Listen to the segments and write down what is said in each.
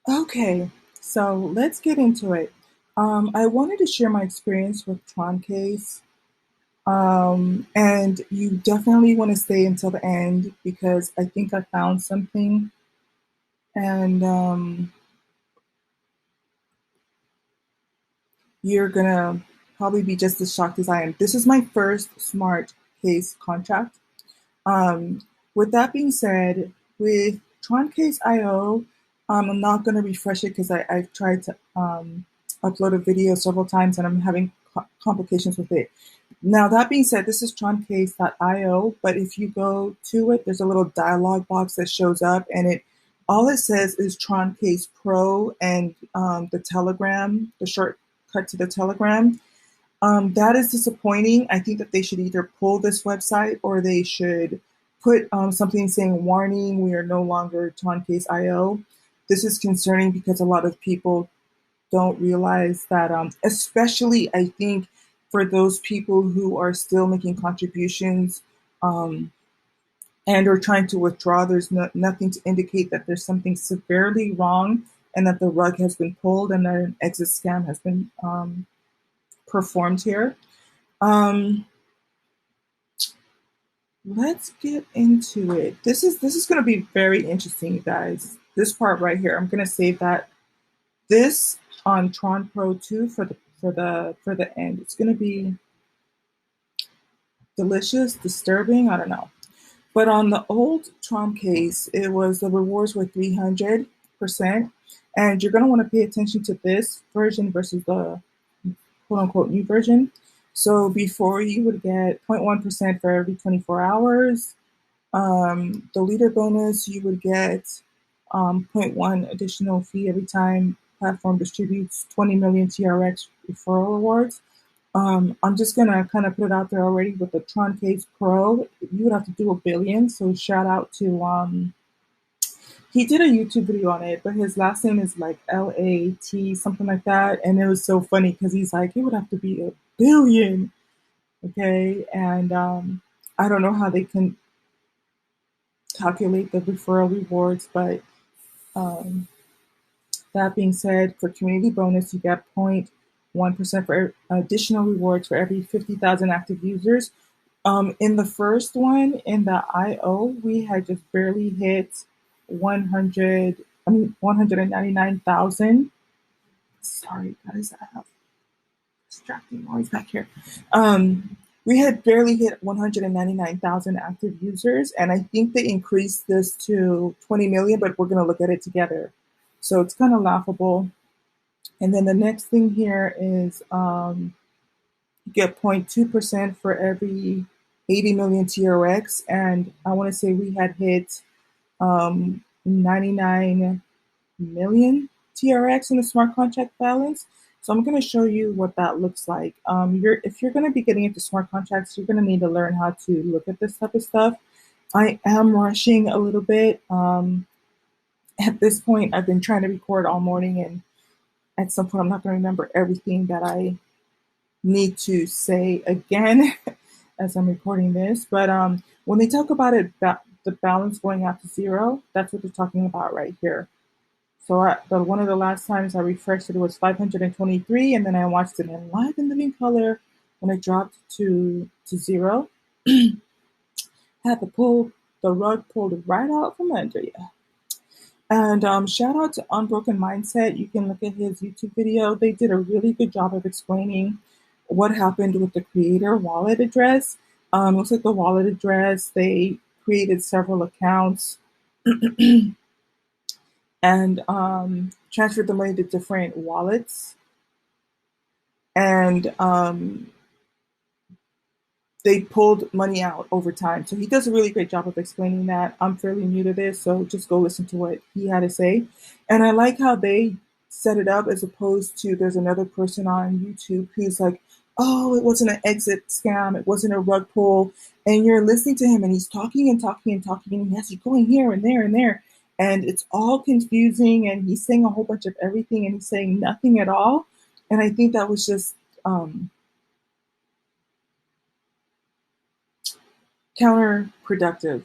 Okay, so let's get into it. I wanted to share my experience with Troncase, and you definitely want to stay until the end because I think I found something, and you're gonna probably be just as shocked as I am. This is my first smart case contract. Um, with that being said, with Troncase.io, I'm not going to refresh it because I've tried to upload a video several times and I'm having complications with it. Now, that being said, this is Troncase.io, but if you go to it, there's a little dialog box that shows up and it all it says is Troncase Pro and the Telegram, the shortcut to the Telegram. That is disappointing. I think that they should either pull this website or they should put something saying, warning, we are no longer Troncase.io. This is concerning because a lot of people don't realize that, especially I think for those people who are still making contributions um, and are trying to withdraw, there's nothing to indicate that there's something severely wrong and that the rug has been pulled and that an exit scam has been performed here. Um, let's get into it. This is going to be very interesting, you guys. This part right here, I'm going to save that this on Tron Pro 2 for the end. It's going to be delicious, disturbing, I don't know. But on the old Tron case, it was the rewards were 300%, and you're going to want to pay attention to this version versus the quote unquote new version. So before you would get 0.1% for every 24 hours. The leader bonus, you would get zero point 0.1 additional fee every time platform distributes 20 million TRX referral rewards. I'm just gonna kind of put it out there already with the Troncase Pro. You would have to do a billion. So shout out to he did a YouTube video on it, but his last name is like LAT something like that, and it was so funny because he's like it would have to be a billion, okay? And I don't know how they can calculate the referral rewards, but um, that being said, for community bonus, you get 0.1% for additional rewards for every 50,000 active users. In the first one, in the IO, we had just barely hit 199,000. Sorry, guys, I have distracting noise back here. We had barely hit 199,000 active users, and I think they increased this to 20 million, but we're going to look at it together. So it's kind of laughable. And then the next thing here is you get 0.2% for every 80 million TRX. And I want to say we had hit 99 million TRX in the smart contract balance. So I'm going to show you what that looks like. If you're going to be getting into smart contracts, you're going to need to learn how to look at this type of stuff. I am rushing a little bit. At this point, I've been trying to record all morning, and at some point, I'm not going to remember everything that I need to say again as I'm recording this. But when they talk about it, the balance going out to zero, that's what they're talking about right here. So one of the last times I refreshed it was 523, and then I watched it in live and living color when it dropped to zero. Had to pull the rug pulled right out from under you. And shout out to Unbroken Mindset. You can look at his YouTube video. They did a really good job of explaining what happened with the creator wallet address. Looks like the wallet address, they created several accounts and transferred the money to different wallets. And they pulled money out over time. So he does a really great job of explaining that. I'm fairly new to this, so just go listen to what he had to say. And I like how they set it up as opposed to there's another person on YouTube who's like, oh, it wasn't an exit scam, it wasn't a rug pull. And you're listening to him and he's talking and talking and talking and yes, he's going here and there and there. And it's all confusing and he's saying a whole bunch of everything and he's saying nothing at all. And I think that was just counterproductive.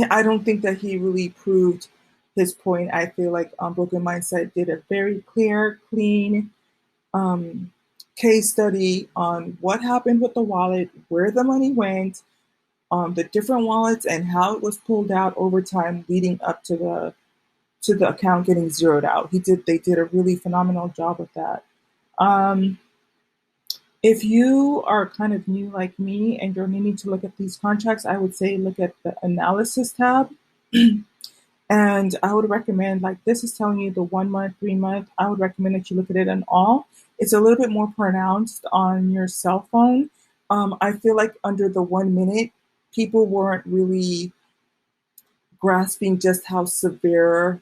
I don't think that he really proved his point. I feel like Broken Mindset did a very clear, clean um, case study on what happened with the wallet, where the money went, the different wallets, and how it was pulled out over time, leading up to the account getting zeroed out. They did a really phenomenal job with that. Um, if you are kind of new like me and you're needing to look at these contracts, I would say look at the analysis tab. And I would recommend, like this is telling you the 1 month, 3 month. I would recommend that you look at it in all. It's a little bit more pronounced on your cell phone. I feel like under the 1 minute, people weren't really grasping just how severe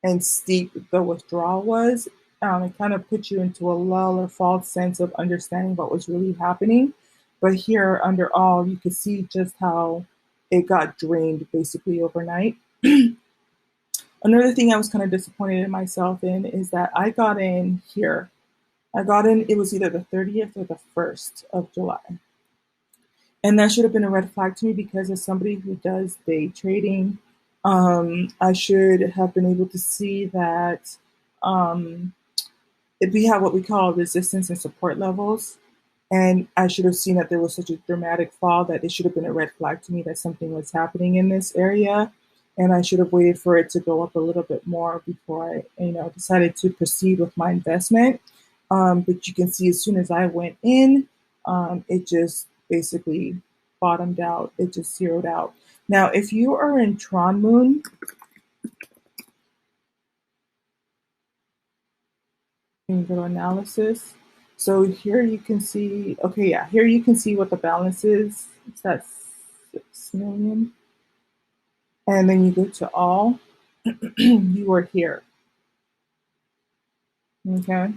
and steep the withdrawal was. It kind of put you into a lull or false sense of understanding what was really happening. But here, under all, you could see just how it got drained basically overnight. Another thing I was kind of disappointed in myself in is that I got in here. I got in, it was either the 30th or the 1st of July. And that should have been a red flag to me because as somebody who does day trading, I should have been able to see that um, we have what we call resistance and support levels. And I should have seen that there was such a dramatic fall that it should have been a red flag to me that something was happening in this area. And I should have waited for it to go up a little bit more before I, decided to proceed with my investment. But you can see as soon as I went in, it just basically bottomed out. It just zeroed out. Now, if you are in Tron Moon, you go to analysis. So here you can see, okay, yeah, here you can see what the balance is. It's that 6 million. And then you go to all, you are here. Okay.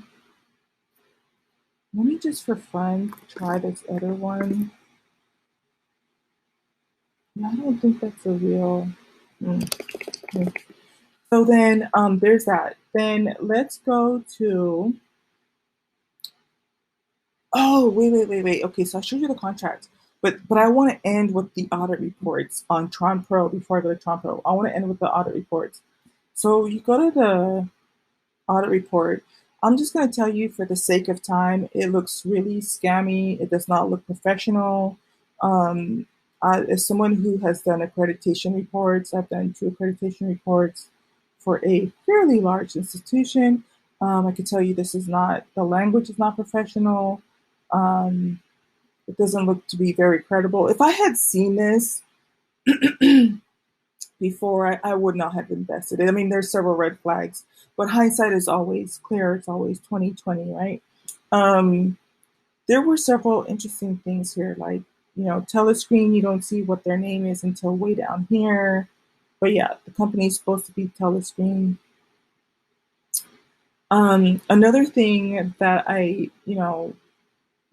Let me just for fun try this other one. I don't think that's a real. So then there's that. Then let's go to. Oh, wait. Okay, so I showed you the contract, but I want to end with the audit reports on Tron Pro before I go to Tron Pro. I want to end with the audit reports. So you go to the audit report. I'm just going to tell you for the sake of time, it looks really scammy. It does not look professional. As someone who has done accreditation reports, I've done 2 accreditation reports for a fairly large institution. I can tell you this is not, the language is not professional. Um, it doesn't look to be very credible. If I had seen this before, I would not have invested. I mean, there's several red flags, but hindsight is always clear. It's always 2020, right? Um, there were several interesting things here, like telescreen. You don't see what their name is until way down here. But yeah, the company is supposed to be telescreen. Another thing that I,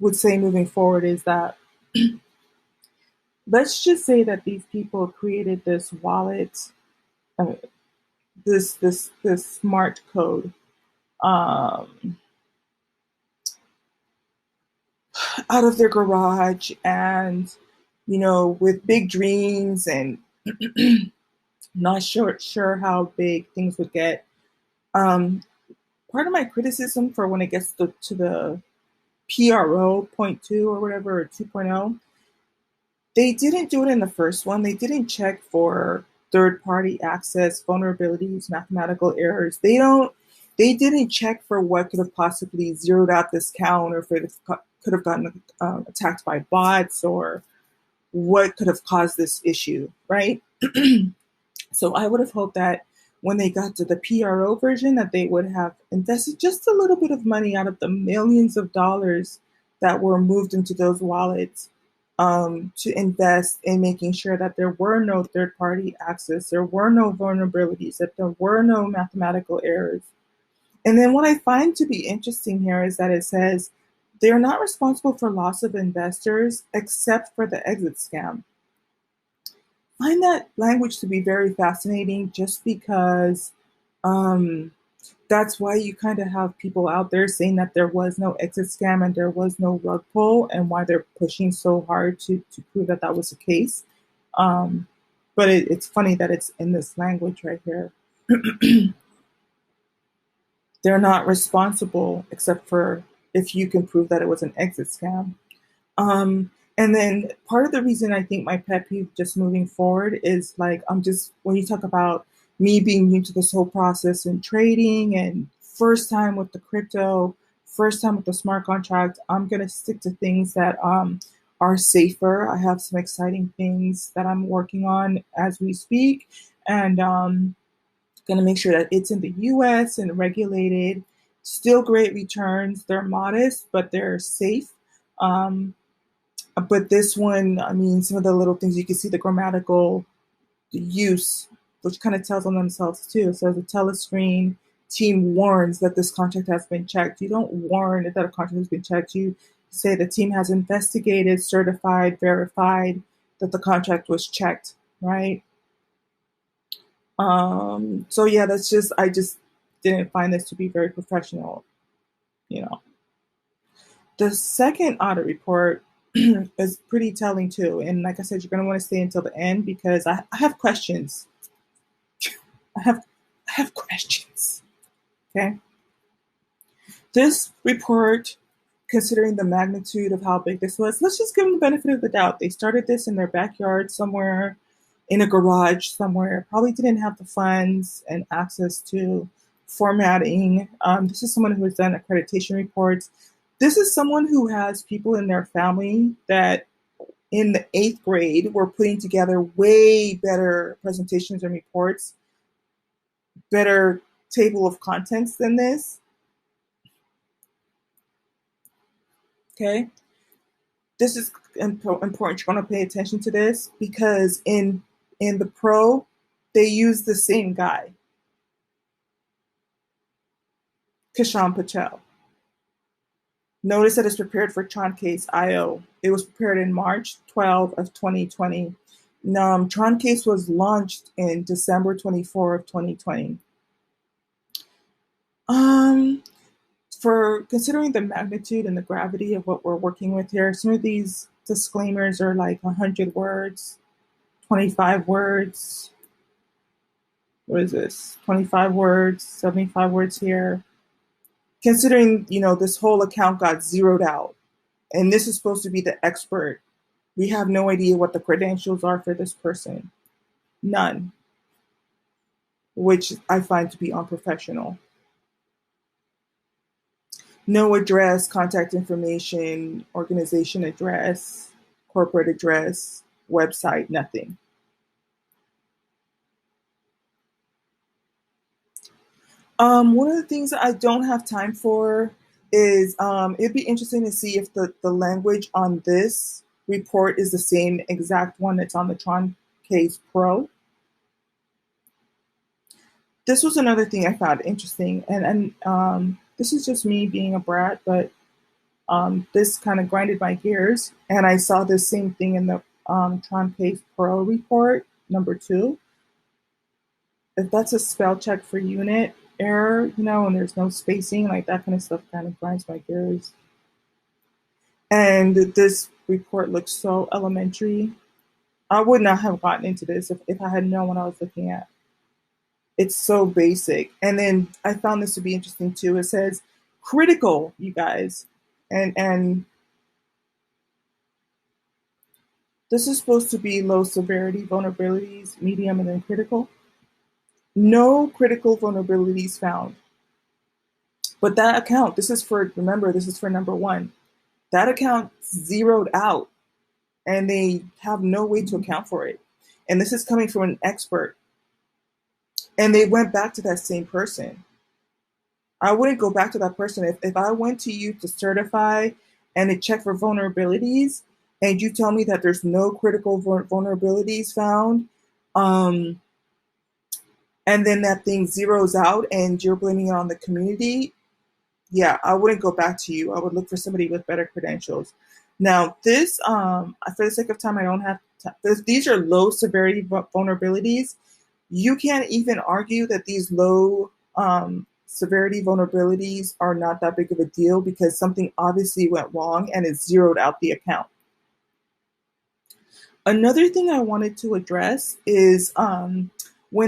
would say moving forward is that let's just say that these people created this wallet, uh, this smart code um, out of their garage, and with big dreams and not sure how big things would get. Part of my criticism for when it gets to the PRO point two or whatever, or 2.0, they didn't do it in the first one. They didn't check for third-party access, vulnerabilities, mathematical errors. They didn't check for what could have possibly zeroed out this count, or if it could have gotten attacked by bots, or what could have caused this issue, right? So I would have hoped that when they got to the PRO version, that they would have invested just a little bit of money out of the millions of dollars that were moved into those wallets, to invest in making sure that there were no third-party access, there were no vulnerabilities, that there were no mathematical errors. And then what I find to be interesting here is that it says they're not responsible for loss of investors except for the exit scam. I find that language to be very fascinating, just because um, that's why you kind of have people out there saying that there was no exit scam and there was no rug pull, and why they're pushing so hard to prove that that was the case. Um, but it's funny that it's in this language right here. They're not responsible except for if you can prove that it was an exit scam. And then part of the reason I think my pet peeve just moving forward is like, I'm just, when you talk about me being new to this whole process and trading and first time with the crypto, first time with the smart contract, I'm going to stick to things that are safer. I have some exciting things that I'm working on as we speak. And going to make sure that it's in the US and regulated. Still great returns. They're modest, but they're safe. Um, but this one, I mean, some of the little things you can see the grammatical use, which kind of tells on themselves too. So the telescreen team warns that this contract has been checked. You don't warn that a contract has been checked. You say the team has investigated, certified, verified that the contract was checked, right? So yeah, that's just, I just didn't find this to be very professional, you know. The second audit report is pretty telling too. And like I said, you're going to want to stay until the end because I have questions. I have questions. Okay. This report, considering the magnitude of how big this was, let's just give them the benefit of the doubt. They started this in their backyard somewhere, in a garage somewhere, probably didn't have the funds and access to formatting. This is someone who has done accreditation reports. This is someone who has people in their family that in the 8th grade were putting together way better presentations and reports, better table of contents than this. Okay. This is important. You're going to pay attention to this because in the pro, they use the same guy, Kishan Patel. Notice that it's prepared for Troncase IO. It was prepared in March 12 of 2020. Troncase was launched in December 24 of 2020. For considering the magnitude and the gravity of what we're working with here, some of these disclaimers are like 100 words, 25 words. What is this? 25 words, 75 words here. Considering, this whole account got zeroed out, and this is supposed to be the expert. We have no idea what the credentials are for this person. None. Which I find to be unprofessional. No address, contact information, organization address, corporate address, website, nothing. One of the things that I don't have time for is it'd be interesting to see if the language on this report is the same exact one that's on the Troncase Pro. This was another thing I found interesting, and this is just me being a brat, but this kind of grinded my gears, and I saw this same thing in the Troncase Pro report, number 2. If that's a spell check for unit error, and there's no spacing, like that kind of stuff kind of grinds my gears. And this report looks so elementary. I would not have gotten into this if I had known what I was looking at. It's so basic. And then I found this to be interesting too. It says critical, you guys. And this is supposed to be low severity vulnerabilities, medium, and then critical. No critical vulnerabilities found. But that account, remember, this is for number 1. That account zeroed out and they have no way to account for it. And this is coming from an expert. And they went back to that same person. I wouldn't go back to that person. If I went to you to certify and to check for vulnerabilities, and you tell me that there's no critical vulnerabilities found, and then that thing zeroes out and you're blaming it on the community, yeah, I wouldn't go back to you. I would look for somebody with better credentials. Now, this, for the sake of time, I don't have time. These are low severity vulnerabilities. You can't even argue that these low severity vulnerabilities are not that big of a deal because something obviously went wrong and it zeroed out the account. Another thing I wanted to address is